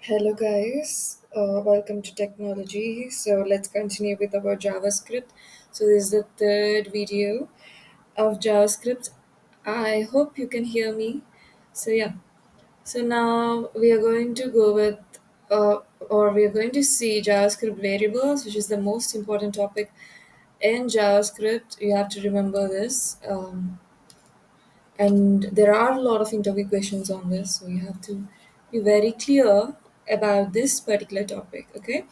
Hello, guys. Welcome to technology. So, let's continue with our JavaScript. So, this is the third video of JavaScript. I hope you can hear me. So, yeah. So, now we are going to go with, or we are going to see JavaScript variables, which is the most important topic in JavaScript. You have to remember this. And there are a lot of interview questions on this, so you have to be very clear about this particular topic. Okay,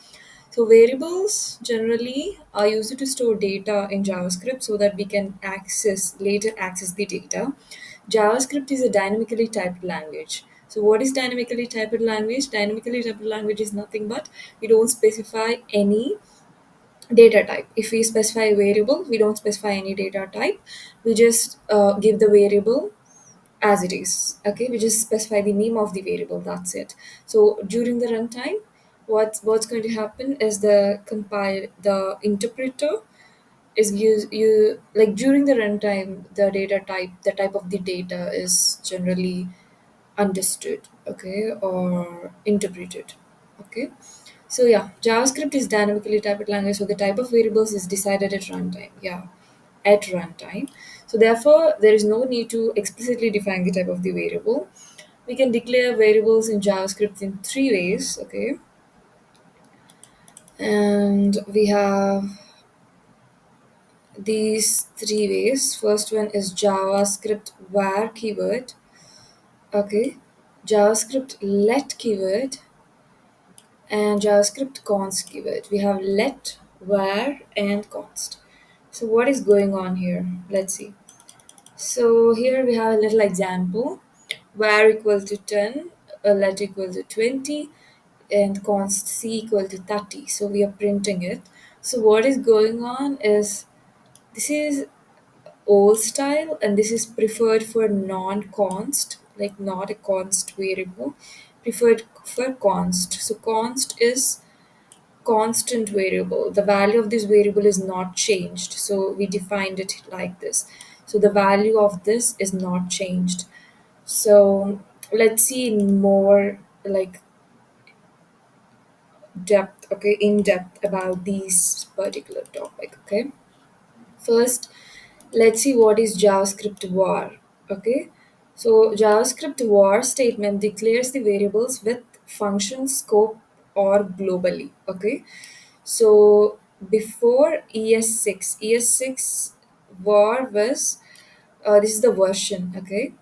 so variables generally are used to store data in JavaScript so that we can access the data. JavaScript is a dynamically typed language. So what is dynamically typed language? Dynamically typed language is nothing but we don't specify any data type. If we specify a variable, we don't specify any data type. We just give the variable as it is. Okay, we just specify the name of the variable. That's it. So during the runtime, what's going to happen is the interpreter is you like during the runtime the type of the data is generally understood, okay, or interpreted. Okay, so yeah, JavaScript is dynamically typed language, so the type of variables is decided at runtime. Yeah, at runtime. So therefore, there is no need to explicitly define the type of the variable. We can declare variables in JavaScript in three ways. Okay, and we have these three ways. First one is JavaScript var keyword. Okay, JavaScript let keyword and JavaScript const keyword. We have let, var, and const. So what is going on here? Let's see. So here we have a little example. Var equal to 10, let equal to 20, and const c equal to 30. So we are printing it. So what is going on is this is old style and this is preferred for non-const, like not a const variable, preferred for const. So const is constant variable. The value of this variable is not changed. So we defined it like this. So the value of this is not changed. So let's see in more like depth, okay, in depth about these particular topic. Okay. First, let's see what is JavaScript var. Okay. So JavaScript var statement declares the variables with function scope or globally. Okay. So before ES6 var was this is the version, okay.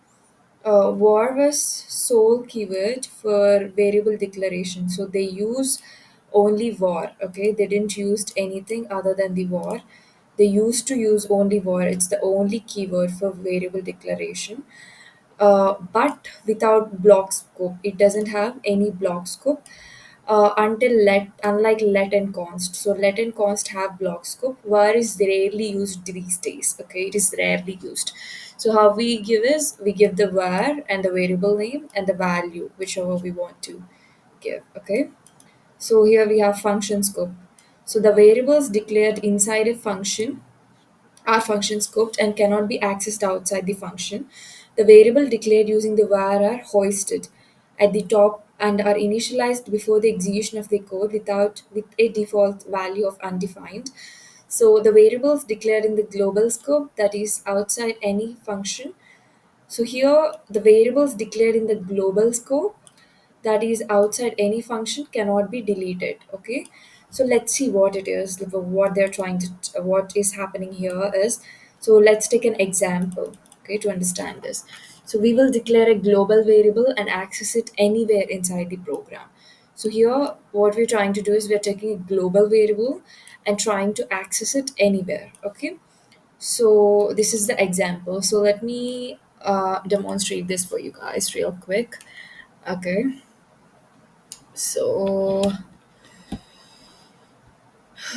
Var was sole keyword for variable declaration. So they use only var, okay. They didn't use anything other than the var. They used to use only var. It's the only keyword for variable declaration. But without block scope. It doesn't have any block scope unlike let and const. So let and const have block scope. Var is rarely used these days. Okay, it is rarely used. So how we give is we give the var and the variable name and the value, whichever we want to give. Okay. So here we have function scope. So the variables declared inside a function are function scoped and cannot be accessed outside the function. The variable declared using the var are hoisted at the top and are initialized before the execution of the code with a default value of undefined. So the variables declared in the global scope, that is outside any function. So here the variables declared in the global scope, that is outside any function, cannot be deleted. Okay, so let's see what it is, what they're trying to what is happening here is, so let's take an example, okay, to understand this. So we will declare a global variable and access it anywhere inside the program. So here what we're trying to do is we're taking a global variable and trying to access it anywhere. Okay, so this is the example. So let me demonstrate this for you guys real quick. Okay, so,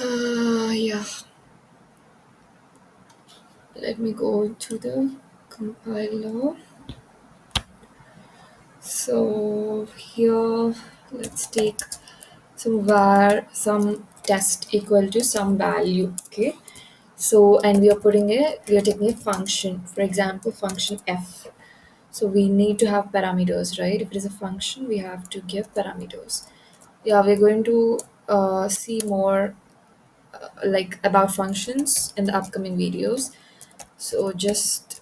yeah, let me go to the compiler. So here, let's take some test equal to some value. Okay. So and we are taking a function, for example, function f. So we need to have parameters, right? If it is a function, we have to give parameters. Yeah, we're going to see more like about functions in the upcoming videos. So just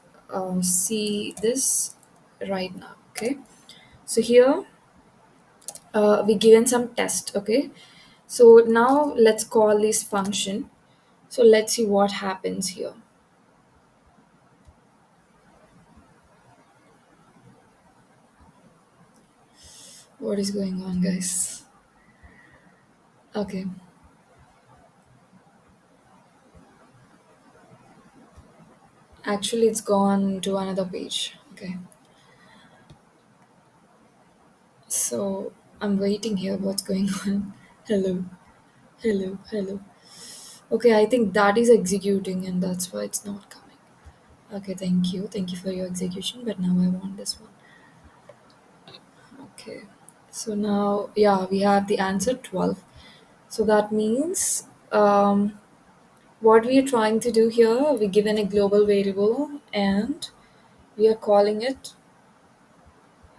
see this right now. Okay, so here we given some test. Okay, so now let's call this function. So let's see what happens here. What is going on, guys? Okay, actually it's gone to another page. Okay, so I'm waiting here. What's going on? Hello, hello, hello. Okay, I think that is executing and that's why it's not coming. Okay, thank you. Thank you for your execution, but now I want this one. Okay. So now, yeah, we have the answer 12. So that means what we are trying to do here, we given a global variable and we are calling it,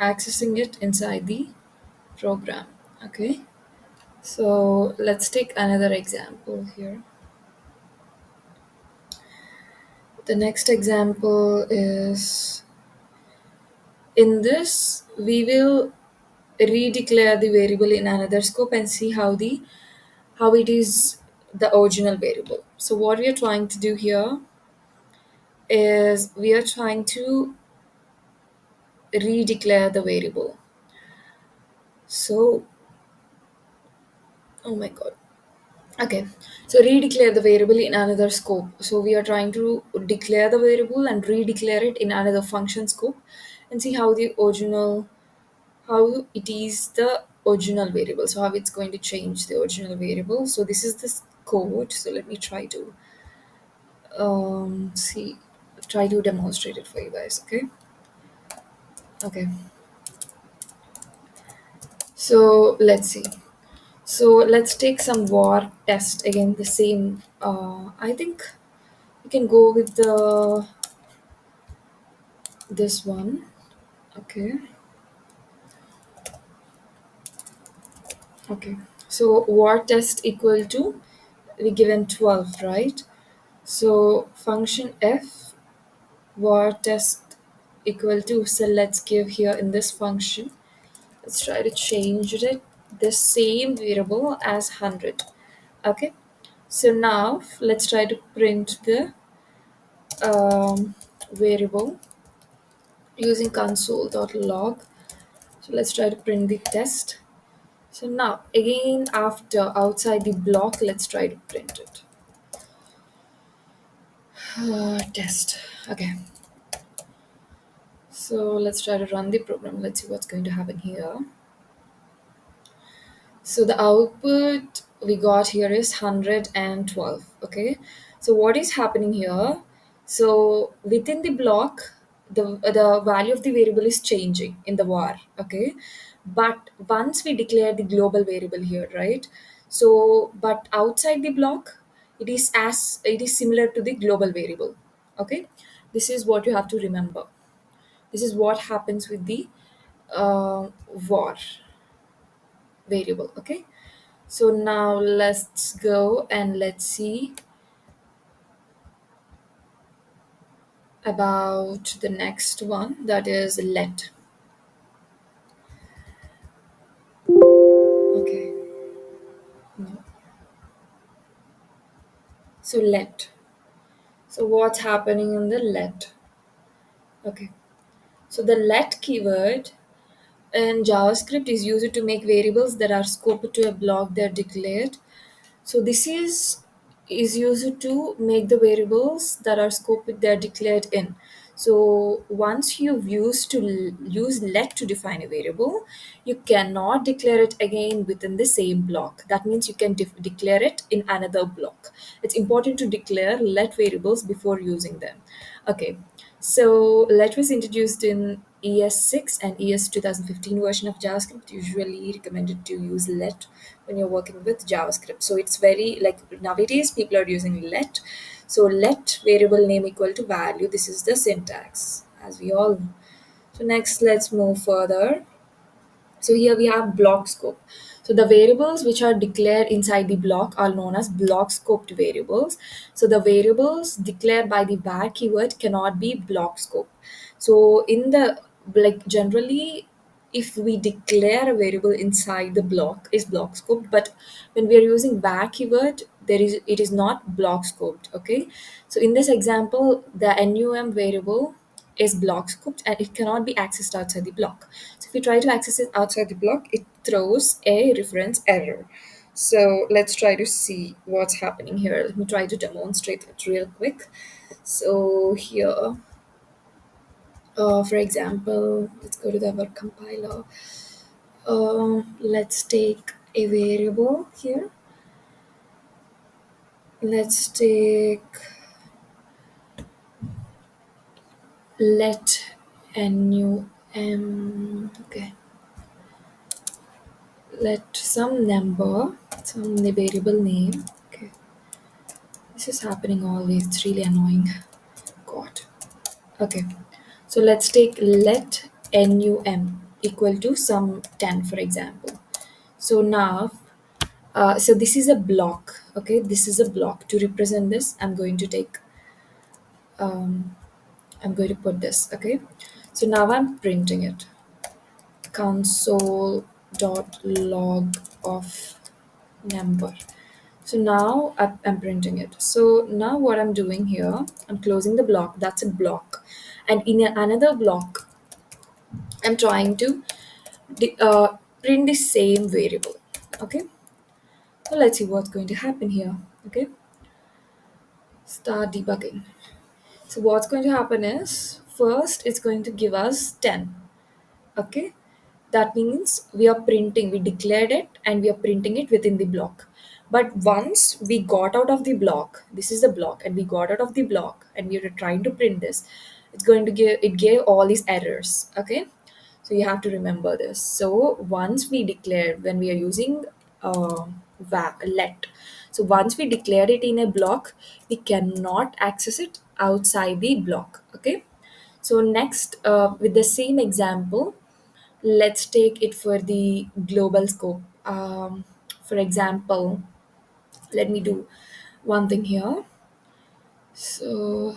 accessing it inside the program. Okay. So let's take another example here. The next example is, in this, we will redeclare the variable in another scope and see how it is the original variable. So what we are trying to do here is we are trying to redeclare the variable. So, oh my god. Okay, so redeclare the variable in another scope. So we are trying to declare the variable and redeclare it in another function scope and see how it is the original variable. So how it's going to change the original variable. So this is this code. So let me try to see, try to demonstrate it for you guys. Okay. Okay. So let's see. So let's take some war test again. The same. I think we can go with the this one. Okay. Okay. So war test equal to, we given 12, right? So function f var test equal to, so let's give here in this function, let's try to change it the same variable as 100. Okay, so now let's try to print the variable using console.log. So let's try to print the test. So now again, after outside the block, let's try to print it. Test. Okay, so let's try to run the program. Let's see what's going to happen here. So the output we got here is 112. Okay. So what is happening here? So within the block, the value of the variable is changing in the var. Okay. But once we declare the global variable here, right? So but outside the block, it is similar to the global variable. Okay. This is what you have to remember. This is what happens with the var variable. Okay. So now let's go and let's see about the next one, that is let. Okay. No. So let. So what's happening in the let? Okay. So the let keyword in JavaScript is used to make variables that are scoped to a block that are declared. So this is used to make the variables that are scoped they're declared in. So once you've used to use let to define a variable, you cannot declare it again within the same block. That means you can declare it in another block. It's important to declare let variables before using them. Okay, so let was introduced in ES6 and ES 2015 version of JavaScript. Usually recommended to use let when you're working with JavaScript. So it's very like nowadays people are using let. So let variable name equal to value. This is the syntax, as we all know. So next, let's move further. So here we have block scope. So the variables which are declared inside the block are known as block scoped variables. So the variables declared by the var keyword cannot be block scope. So in the, like, generally, if we declare a variable inside the block is block scoped, but when we are using var keyword, it is not block scoped. Okay. So in this example, the num variable is block scoped and it cannot be accessed outside the block. So if you try to access it outside the block, it throws a reference error. So let's try to see what's happening here. Let me try to demonstrate it real quick. So here, for example, let's go to the web compiler. Let's take a variable here. Let's take let num. Okay, let some number, some variable name. Okay, this is happening always. It's really annoying. God. Okay, so let's take let num equal to some 10, for example. So now, so this is a block. Okay, this is a block. To represent this, I'm going to put this. Okay, so now I'm printing it. Console.log of number. So now I'm printing it. So now what I'm doing here, I'm closing the block. That's a block. And in another block, I'm trying to print the same variable. Okay. So let's see what's going to happen here. Okay. Start debugging. So what's going to happen is first it's going to give us 10. Okay. That means we are printing, we declared it and we are printing it within the block. But once we got out of the block, this is the block, and we got out of the block and we were trying to print this, it's going to give, it gave all these errors. Okay. So you have to remember this. So once we declare, when we are using let, so once we declare it in a block, we cannot access it outside the block. Okay. So next, with the same example, let's take it for the global scope. For example, let me do one thing here. So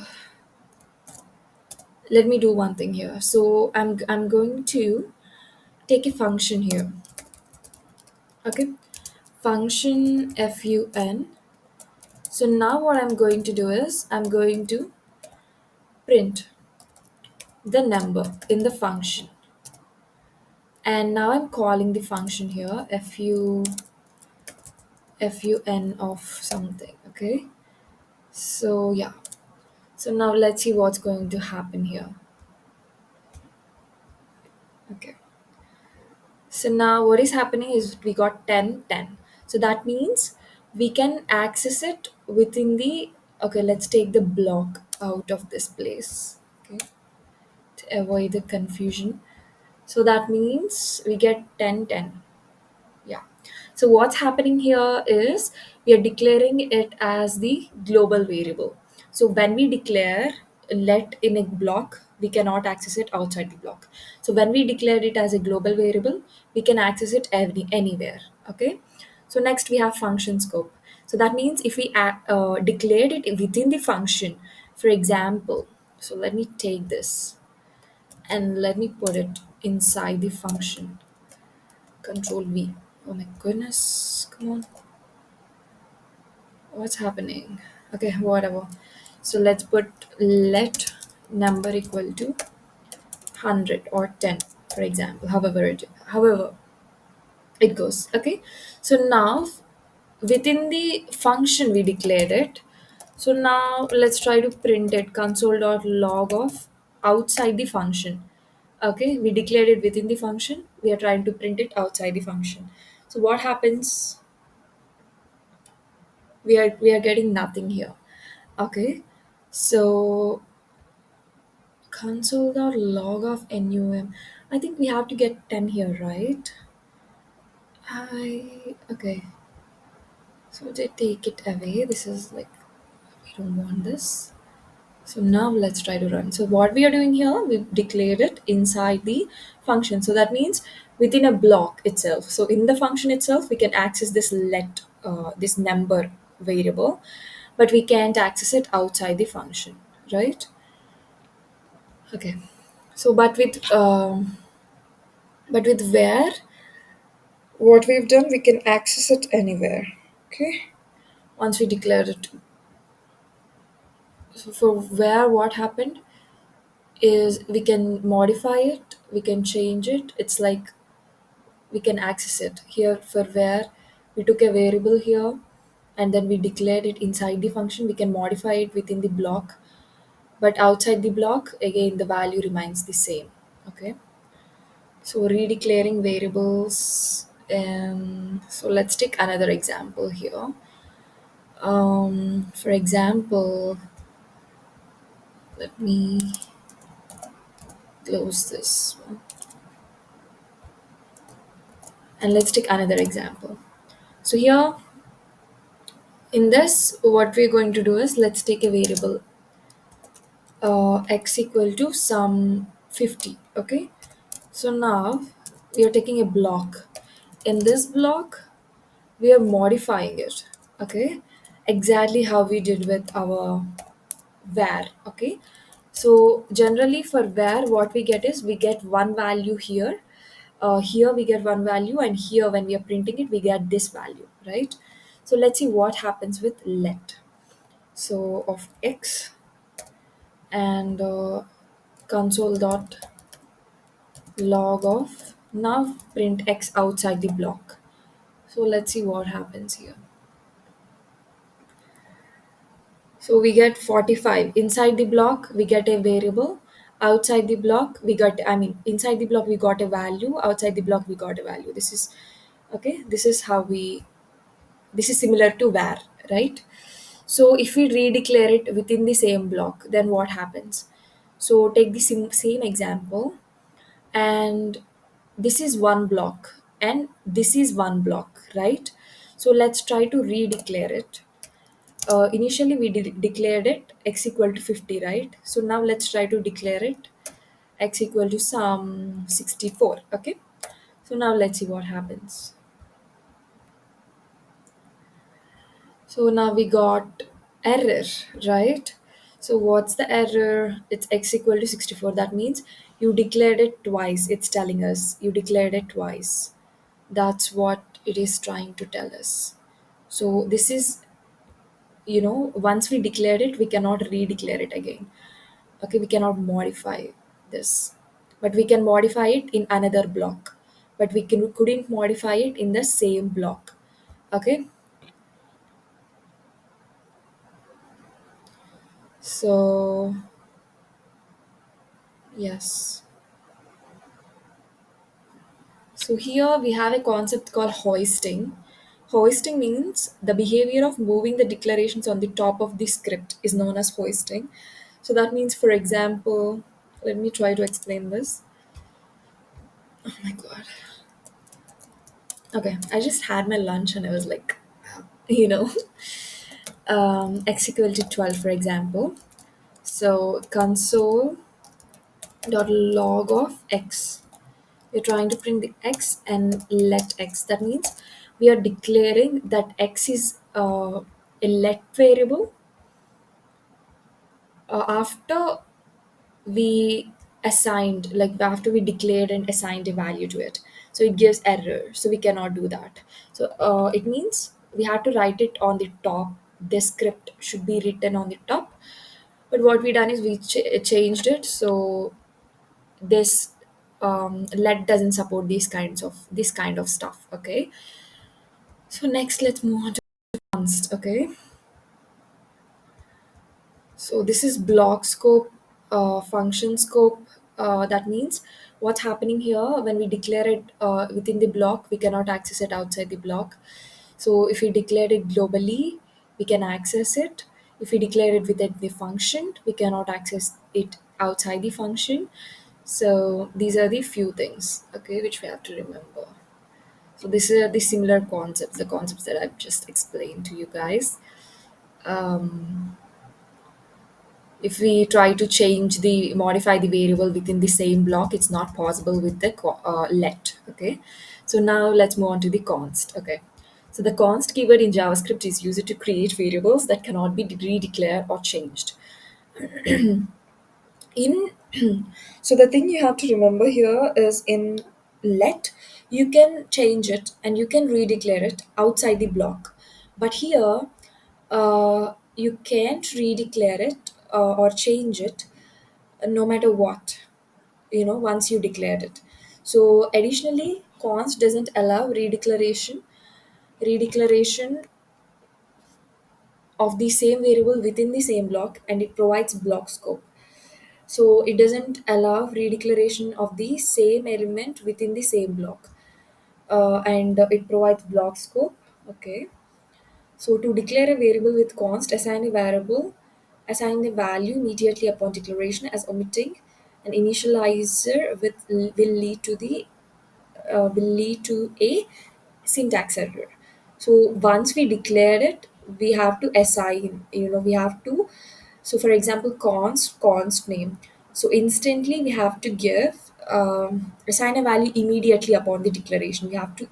let me do one thing here. So I'm going to take a function here. Okay, function fun. So now what I'm going to do is I'm going to print the number in the function, and now I'm calling the function here fun of something. Okay, so yeah. So now let's see what's going to happen here. Okay. So now what is happening is we got 10, 10. So that means we can access it within the, okay, let's take the block out of this place. Okay. To avoid the confusion. So that means we get 10, 10. Yeah. So what's happening here is we are declaring it as the global variable. So when we declare let in a block, we cannot access it outside the block. So when we declare it as a global variable, we can access it anywhere. Okay. So next we have function scope. So that means if we declared it within the function, for example, so let me take this and let me put it inside the function. Control V. Oh my goodness. Come on. What's happening? Okay, whatever. So let's put let number equal to 100 or 10, for example, however it goes. Okay. So now within the function we declared it. So now let's try to print it console.log of outside the function. Okay, we declared it within the function. We are trying to print it outside the function. So what happens? We are getting nothing here. Okay, so console.log of num. I think we have to get 10 here, right? I okay. So they take it away. This is like we don't want this. So now let's try to run. So what we are doing here, we declared it inside the function. So that means within a block itself. So in the function itself, we can access this number variable, but we can't access it outside the function, right? Okay. So but with where, what we've done, we can access it anywhere. Okay. Once we declare it. So for where, what happened is we can modify it, we can change it. It's like we can access it here. For where, we took a variable here and then we declared it inside the function, we can modify it within the block, but outside the block again the value remains the same. Okay. So redeclaring variables. So let's take another example here. For example, let me close this one and let's take another example. So here in this, what we're going to do is let's take a variable x equal to some 50. Okay. So now we are taking a block. In this block, we are modifying it. Okay. Exactly how we did with our var. Okay. So generally for var, what we get is we get one value here. Here we get one value, and here when we are printing it, we get this value, right? So let's see what happens with let. So of x and console dot log of, now print x outside the block. So let's see what happens here. So we get 45 inside the block, we get a variable. Outside the block we got, I mean inside the block we got a value, outside the block we got a value. This is okay. This is how we, this is similar to var, right? So if we redeclare it within the same block, then what happens? So take the same example, and this is one block and this is one block, right? So let's try to redeclare it. Initially we declared it x equal to 50, right? So now let's try to declare it x equal to some 64. Okay. So now let's see what happens. So now we got error, right? So what's the error? It's x equal to 64. That means you declared it twice. It's telling us you declared it twice. That's what it is trying to tell us. So this is, once we declared it, we cannot redeclare it again. Okay, we cannot modify this. But we can modify it in another block. But couldn't modify it in the same block. Okay. So yes. So here we have a concept called hoisting. Hoisting means the behavior of moving the declarations on the top of the script is known as hoisting. So that means, for example, let me try to explain this. Oh my god. Okay, I just had my lunch and I was like, you know, x equal to 12, for example. So console dot log of x. We're trying to print the x and let x. That means we are declaring that x is a let variable after we assigned, like after we declared and assigned a value to it. So it gives error. So we cannot do that. So it means we have to write it on the top. The script should be written on the top. But what we done is we changed it. So this let doesn't support this kind of stuff. Okay. So next let's move on to const. Okay. So this is block scope, function scope. That means what's happening here when we declare it within the block, we cannot access it outside the block. So if we declare it globally, we can access it. If we declare it within the function, we cannot access it outside the function. So these are the few things, okay, which we have to remember. So these are the similar concepts, the concepts that I've just explained to you guys. Um, If we try to change the modify the variable within the same block, it's not possible with the let. Okay, so now let's move on to the const. Okay, so the const keyword in JavaScript is used to create variables that cannot be redeclared or changed in. So the thing you have to remember here is in let, you can change it and you can redeclare it outside the block, but here you can't redeclare it or change it no matter what, once you declared it. So additionally, const doesn't allow redeclaration of the same variable within the same block, and it provides block scope. So it doesn't allow redeclaration of the same element within the same block, and it provides block scope. Okay. So to declare a variable with const, assign the value immediately upon declaration, as omitting an initializer will lead to a syntax error. So once we declare it, we have to assign, we have to, so for example, const name. So instantly we have to assign a value immediately upon the declaration. We have to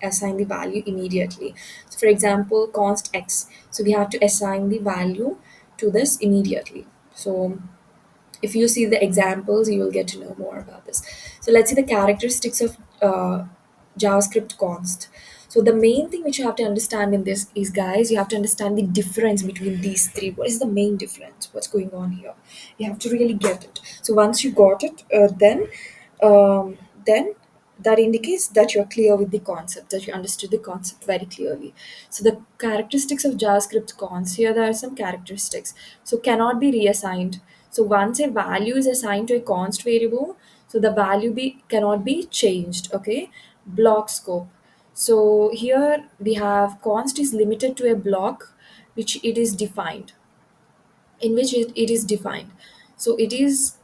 assign the value immediately. So for example, const x. So we have to assign the value to this immediately. So if you see the examples, you will get to know more about this. So let's see the characteristics of JavaScript const. So the main thing which you have to understand in this is, guys, you have to understand the difference between these three. What is the main difference? What's going on here? You have to really get it. So once you got it, then that indicates that you're clear with the concept, that you understood the concept very clearly. So the characteristics of JavaScript const, here there are some characteristics. So cannot be reassigned. So once a value is assigned to a const variable, so the value cannot be changed. Okay. Block scope. So here we have const is limited to a block which it is defined, in which it is defined. So it is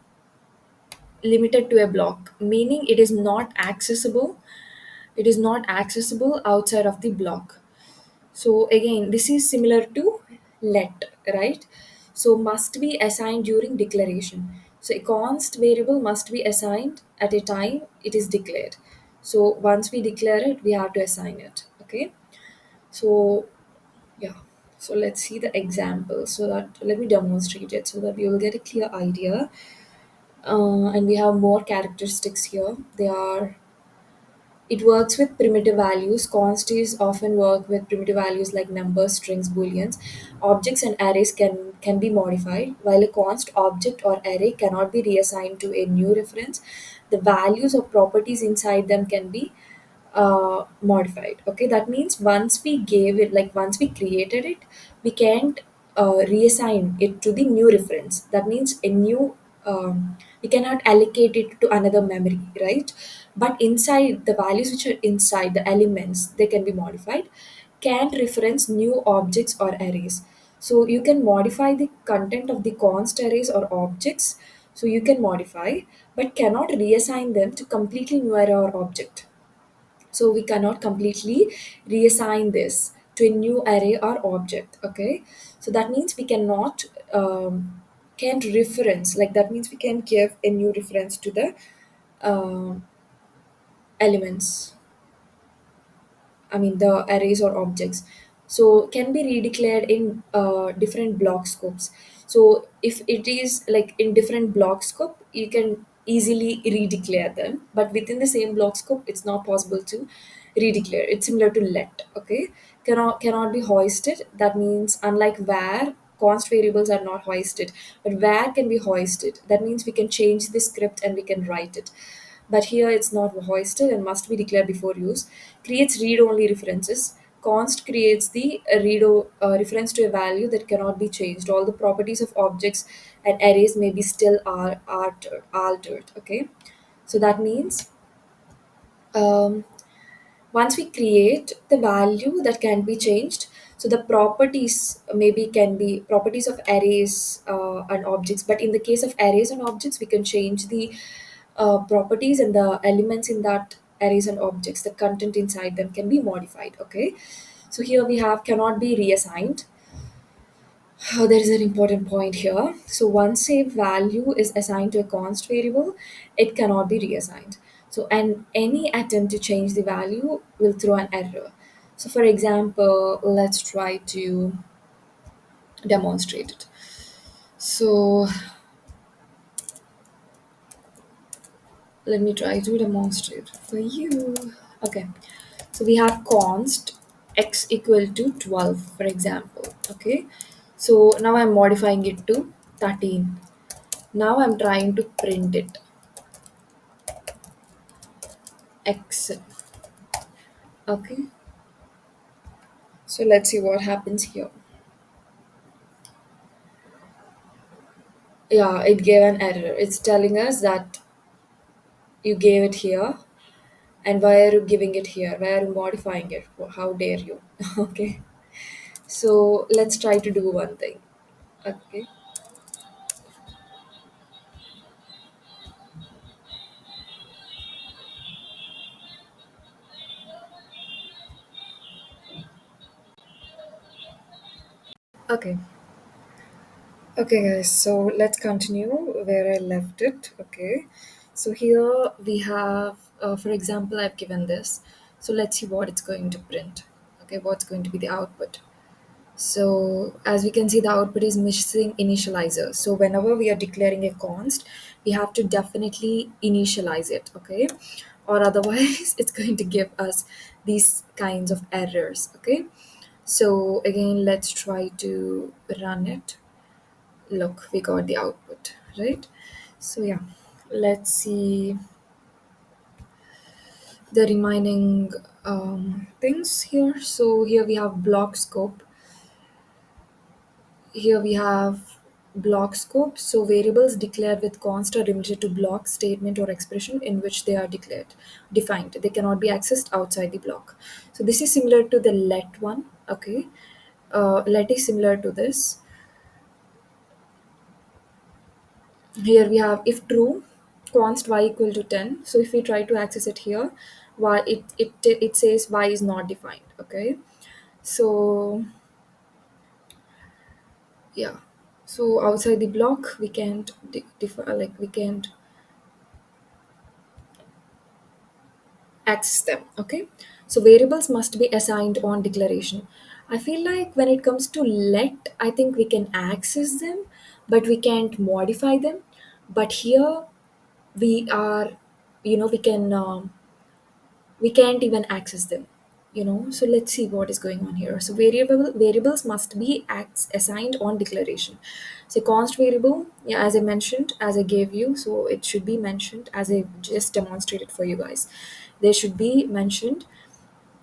limited to a block, meaning it is not accessible outside of the block. So again, this is similar to let, right? So must be assigned during declaration. So a const variable must be assigned at a time it is declared. So once we declare it, we have to assign it. Okay. So yeah. So let's see the example. So that let me demonstrate it so that we will get a clear idea. And we have more characteristics here. It works with primitive values. Const is often work with primitive values like numbers, strings, booleans. Objects and arrays can be modified, while a const object or array cannot be reassigned to a new reference. The values or properties inside them can be modified. Okay, that means once we created it, we can't reassign it to the new reference. That means we cannot allocate it to another memory, right? But inside the values which are inside the elements, they can be modified, can't reference new objects or arrays. So you can modify the content of the const arrays or objects. So you can modify, but cannot reassign them to completely new array or object. So we cannot completely reassign this to a new array or object. Okay, so that means we can't reference, like that means we can give a new reference to the um, elements, I mean the arrays or objects. So can be redeclared in different block scopes. So if it is like in different block scope, you can easily redeclare them. But within the same block scope, it's not possible to redeclare. It's similar to let. Okay, cannot be hoisted. That means unlike where, const variables are not hoisted, but where can be hoisted. That means we can change the script and we can write it, but here it's not hoisted and must be declared before use. Creates read-only references. Const creates the reference to a value that cannot be changed. All the properties of objects and arrays may be still altered. Okay, so that means um, once we create the value that can be changed, so the properties maybe can be properties of arrays and objects, but in the case of arrays and objects, we can change the properties and the elements in that arrays and objects. The content inside them can be modified. Okay, so here we have cannot be reassigned. There is an important point here. So once a value is assigned to a const variable, it cannot be reassigned. So and any attempt to change the value will throw an error. So for example, let's try to demonstrate it. So let me try to demonstrate for you. Okay. So we have const x equal to 12, for example. Okay. So now I'm modifying it to 13. Now I'm trying to print it x. Okay. So let's see what happens here. Yeah, it gave an error. It's telling us that you gave it here, and why are you giving it here? Why are you modifying it? How dare you? Okay. So let's try to do one thing. Okay. Okay. Okay, guys, so let's continue where I left it. Okay, so here we have, for example, I've given this. So let's see what it's going to print. Okay, what's going to be the output. So as we can see, the output is missing initializer. So whenever we are declaring a const, we have to definitely initialize it. Okay, or otherwise it's going to give us these kinds of errors. Okay, so again, let's try to run it. Look, we got the output, right? So yeah, let's see the remaining things here. So here we have block scope. Here we have block scope. So variables declared with const are limited to block, statement, or expression in which they are defined. They cannot be accessed outside the block. So this is similar to the let one. Okay, let is similar to this. Here we have if true, const y equal to 10. So if we try to access it here, y it says y is not defined. Okay, so yeah, so outside the block we can't like we can't access them. Okay, so variables must be assigned on declaration. I feel like when it comes to let, I think we can access them, but we can't modify them. But here we are, we can. We can't even access them, so let's see what is going on here. So variables must be assigned on declaration. So const variable, yeah, as I mentioned, as I gave you, so it should be mentioned as I just demonstrated for you guys. They should be mentioned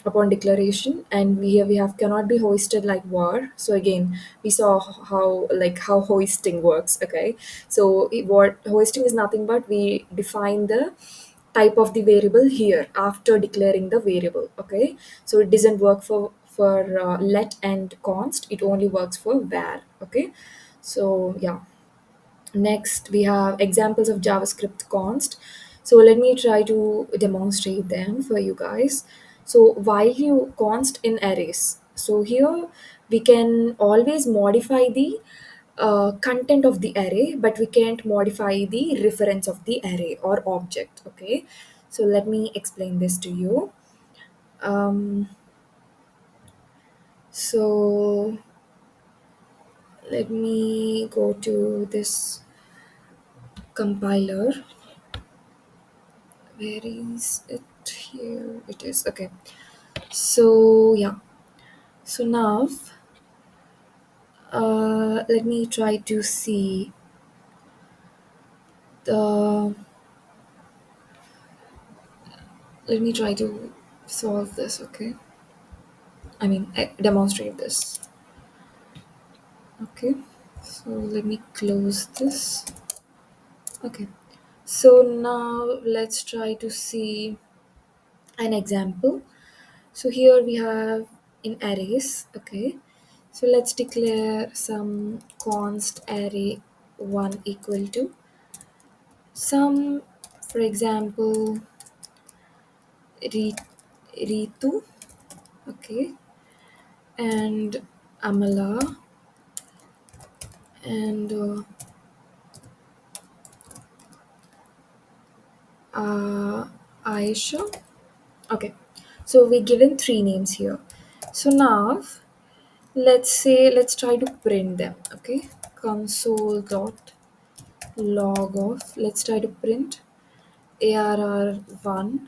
upon declaration, and here we have cannot be hoisted like var. So again, we saw how hoisting works. Okay, so what hoisting is nothing but we define the type of the variable here after declaring the variable. Okay, so it doesn't work for let and const, it only works for var. Okay, so yeah, next, we have examples of JavaScript const. So let me try to demonstrate them for you guys. So while you const in arrays, so here we can always modify the content of the array, but we can't modify the reference of the array or object. Okay, so let me explain this to you. Um, so let me go to this compiler. Where is it? Here it is. Okay, so yeah, so now let me try to see the let me try to solve this. Okay, I mean demonstrate this. Okay, so let me close this. Okay, so now let's try to see an example. So here we have in arrays. Okay, so let's declare some const array 1 equal to some, for example, Ritu. Okay, and Amala. and Aisha. Okay, so we're given three names here. So now let's try to print them. Okay, console dot log of, let's try to print arr1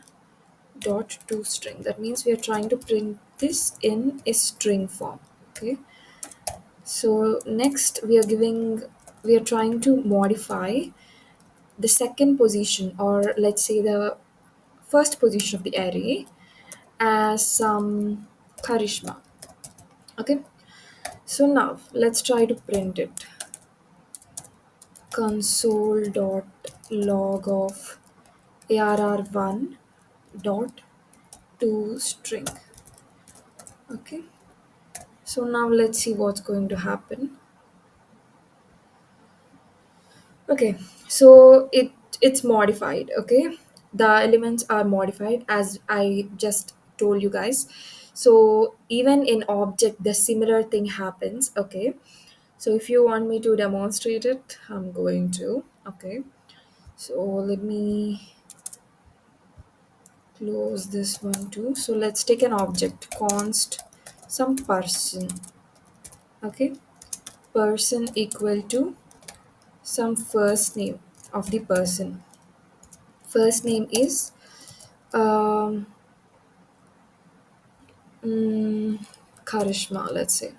dot to string. That means we are trying to print this in a string form. Okay, so next we are trying to modify the second position, or let's say the first position of the array, as some charisma. Okay, so now let's try to print it. Console dot log of arr1 dot to string. Okay, so now let's see what's going to happen. Okay, so it's modified. Okay, the elements are modified as I just told you guys. So even in object the similar thing happens. Okay, so if you want me to demonstrate it, I'm going to. Okay, so let me close this one too. So let's take an object const some person. Okay, person equal to some first name of the person. First name is um, mm, Karishma, let's say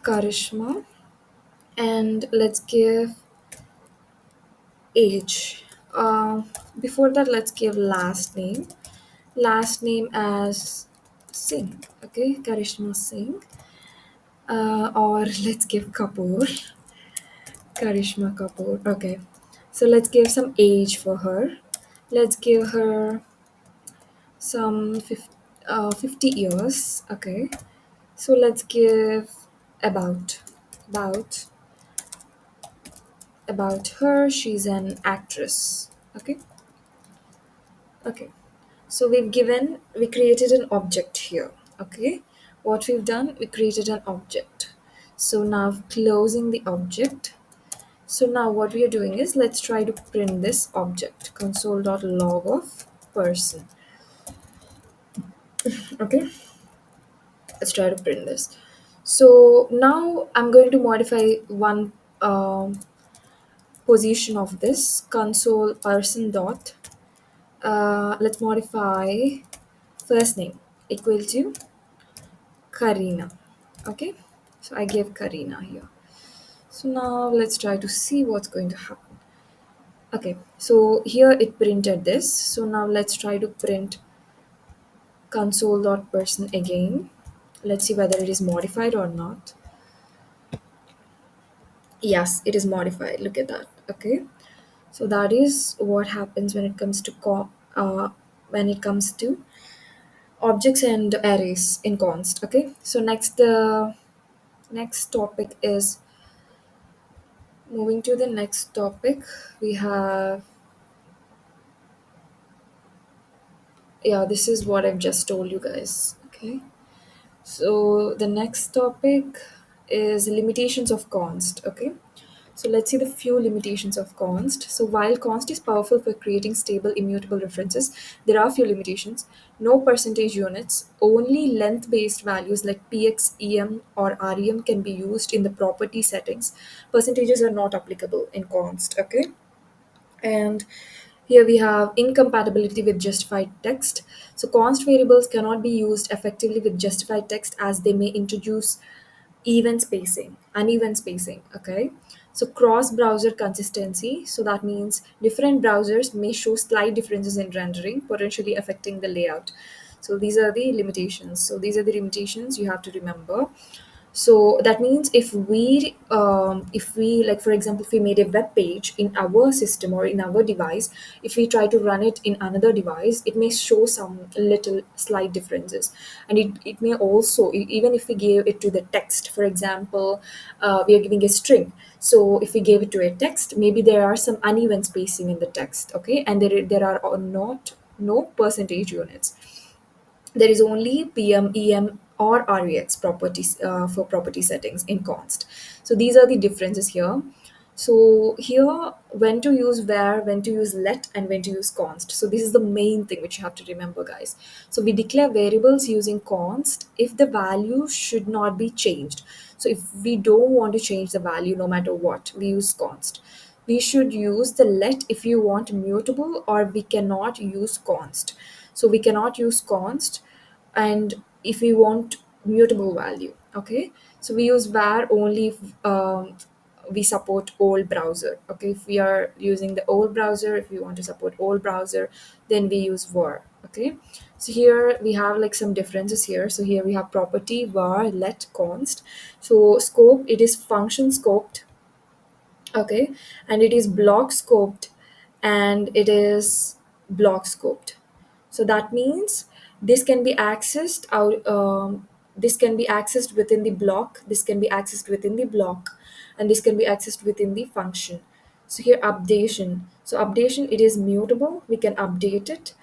Karishma, and let's give age. Before that, let's give last name. Last name as Singh. Okay, Karishma Singh. Or let's give Kapoor. Karishma Kapoor. Okay, so let's give some age for her. Let's give her some 50 years. Okay, so let's give about about about her. She's an actress. Okay, okay. So we created an object here. Okay, what we've done, we created an object. So now closing the object. So now what we are doing is, let's try to print this object, console.log of person. Okay, let's try to print this. So now I'm going to modify one position of this console person dot. Let's modify first name equal to Karina. Okay, so I gave Karina here. So now let's try to see what's going to happen. Okay, so here it printed this. So now let's try to print console.person again. Let's see whether it is modified or not. Yes, it is modified. Look at that. Okay, so that is what happens when it comes to when it comes to objects and arrays in const. Okay, so next the next topic is, moving to the next topic. We have, yeah, this is what I've just told you guys. Okay, so the next topic is limitations of const. Okay, so let's see the few limitations of const. So while const is powerful for creating stable immutable references, there are few limitations. No percentage units, only length based values like px, em or rem can be used in the property settings. Percentages are not applicable in const. Okay, and here we have incompatibility with justified text. So const variables cannot be used effectively with justified text, as they may introduce uneven spacing. Okay, so cross browser consistency. So that means different browsers may show slight differences in rendering, potentially affecting the layout. So these are the limitations. So these are the limitations you have to remember. So that means if we, like for example, if we made a web page in our system or in our device, if we try to run it in another device, it may show some little slight differences. And it may also, even if we gave it to the text, for example, we are giving a string. So if we gave it to a text, maybe there are some uneven spacing in the text. Okay, and there are not no percentage units. There is only pm, em or rex properties for property settings in const. So these are the differences here. So here, when to use where, when to use let, and when to use const. So this is the main thing which you have to remember, guys. So we declare variables using const if the value should not be changed. So if we don't want to change the value no matter what, we use const. We should use the let if you want mutable, or we cannot use const. So we cannot use const, and if we want mutable value, okay, so we use var only if we support old browser. Okay, if we are using the old browser, if we want to support old browser, then we use var. Okay, so here we have like some differences here. So here we have property var let const. So scope, it is function scoped. Okay, and it is block scoped, and it is block scoped. So that means this can be accessed out, this can be accessed within the block, this can be accessed within the block, and this can be accessed within the function. So here updation, so updation, it is mutable, we can update it.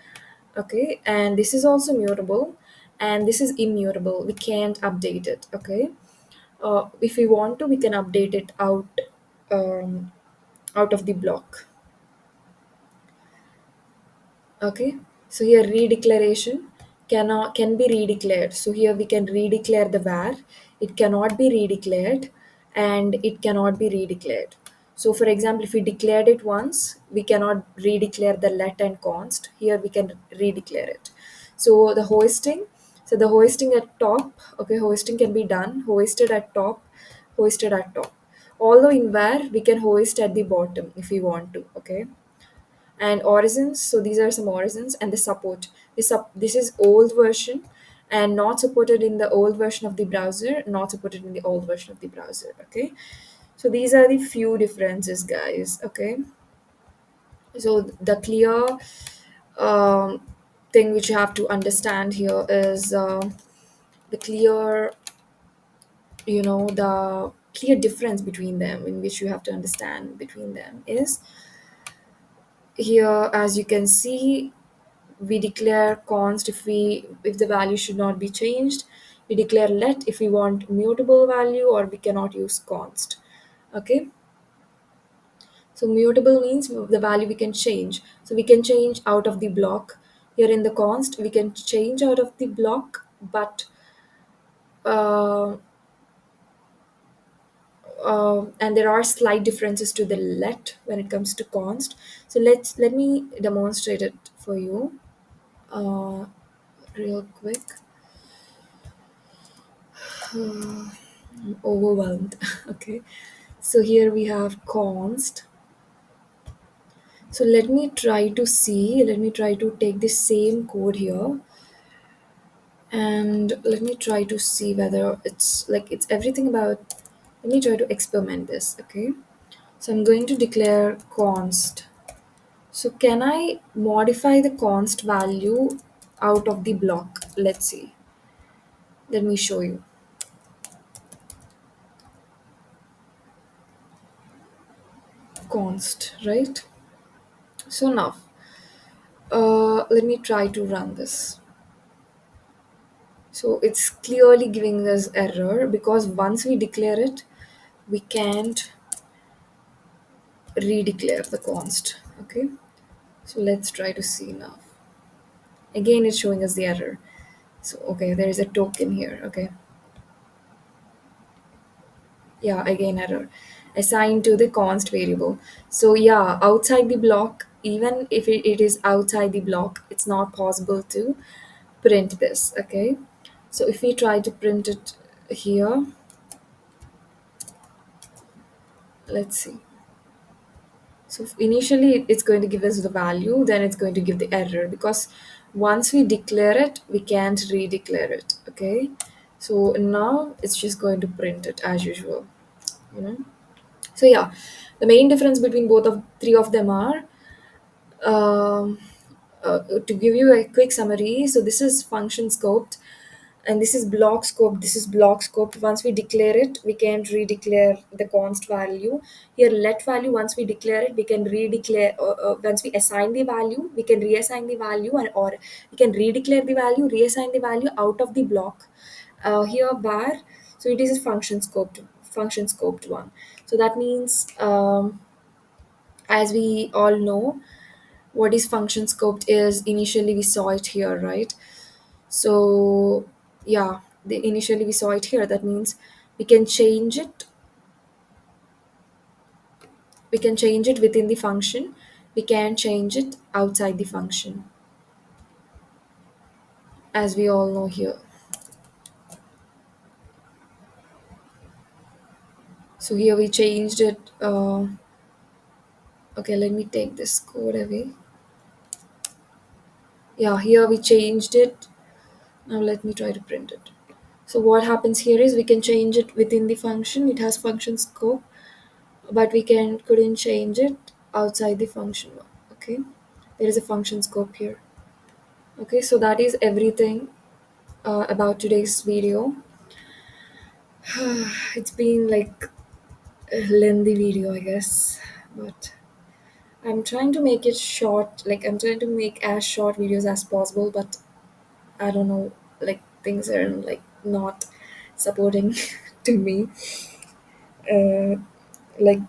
Okay, and this is also mutable, and this is immutable, we can't update it. Okay, if we want to, we can update it um, out of the block. Okay, so here redeclaration can be redeclared. So here we can redeclare the var, it cannot be redeclared, and it cannot be redeclared. So for example, if we declared it once, we cannot redeclare the let and const. Here we can redeclare it. So the hoisting, so the hoisting at top, okay, hoisting can be done, hoisted at top, hoisted at top. Although in var we can hoist at the bottom if we want to. Okay, and origins, so these are some origins. And the support, this is old version, and not supported in the old version of the browser, not supported in the old version of the browser. Okay, so these are the few differences, guys. Okay, so the clear um, thing which you have to understand here is the clear, the clear difference between them, in which you have to understand between them is here. As you can see, we declare const if the value should not be changed. We declare let if we want mutable value, or we cannot use const. Okay, so mutable means the value we can change, so we can change out of the block. Here in the const we can change out of the block, but uh, and there are slight differences to the let when it comes to const. So let me demonstrate it for you real quick. I'm overwhelmed. Okay, so here we have const. So let me try to take the same code here, and let me try to see whether it's everything about. Let me try to experiment this. Okay, so I'm going to declare const. So can I modify the const value out of the block? Let's see, let me show you. Const, right? So now let me try to run this. So it's clearly giving us error because once we declare it, we can't redeclare the const. Okay, so let's try to see now. Again, it's showing us the error. So okay, there is a token here. Okay, yeah, again error. Assigned to the const variable. So yeah, outside the block, even if it is outside the block, it's not possible to print this. Okay, so if we try to print it here, let's see. So initially it's going to give us the value, then it's going to give the error because once we declare it, we can't redeclare it. Okay, so now it's just going to print it as usual. You know. So yeah, the main difference between both of three of them are um, to give you a quick summary. So this is function scoped, and this is block scoped. This is block scoped. Once we declare it, we can redeclare the const value. Here let value, once we declare it, we can redeclare. Once we assign the value, we can reassign the value, and or we can redeclare the value, reassign the value out of the block, Here bar, so it is a function scoped one. So that means, as we all know, what is function scoped is, initially we saw it here, right? So yeah, initially we saw it here. That means we can change it. We can change it within the function. We can change it outside the function, as we all know here. So here we changed it. Okay, let me take this code away. Yeah, here we changed it. Now let me try to print it. So what happens here is we can change it within the function. It has function scope, but we couldn't change it outside the function. Okay, there is a function scope here. Okay, so that is everything about today's video. It's been like a lengthy video, I guess, but I'm trying to make it short. Like, I'm trying to make as short videos as possible, but I don't know, like things are like not supporting to me. Uh, like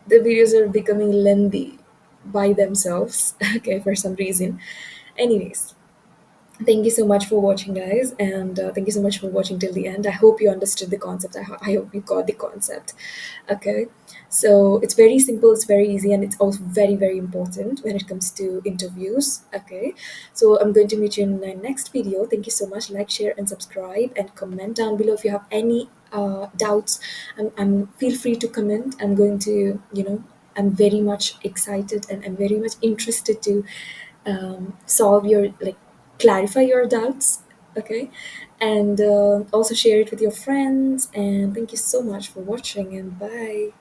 the videos are becoming lengthy by themselves. Okay, for some reason. Anyways, thank you so much for watching, guys, and thank you so much for watching till the end. I hope you understood the concept. I hope you got the concept. Okay, so it's very simple, it's very easy, and it's also very, very important when it comes to interviews. Okay, so I'm going to meet you in my next video. Thank you so much. Like, share, and subscribe, and comment down below if you have any doubts. I'm feel free to comment. I'm going to, I'm very much excited, and I'm very much interested to solve your, like, clarify your doubts. Okay, and also share it with your friends. And thank you so much for watching, and bye.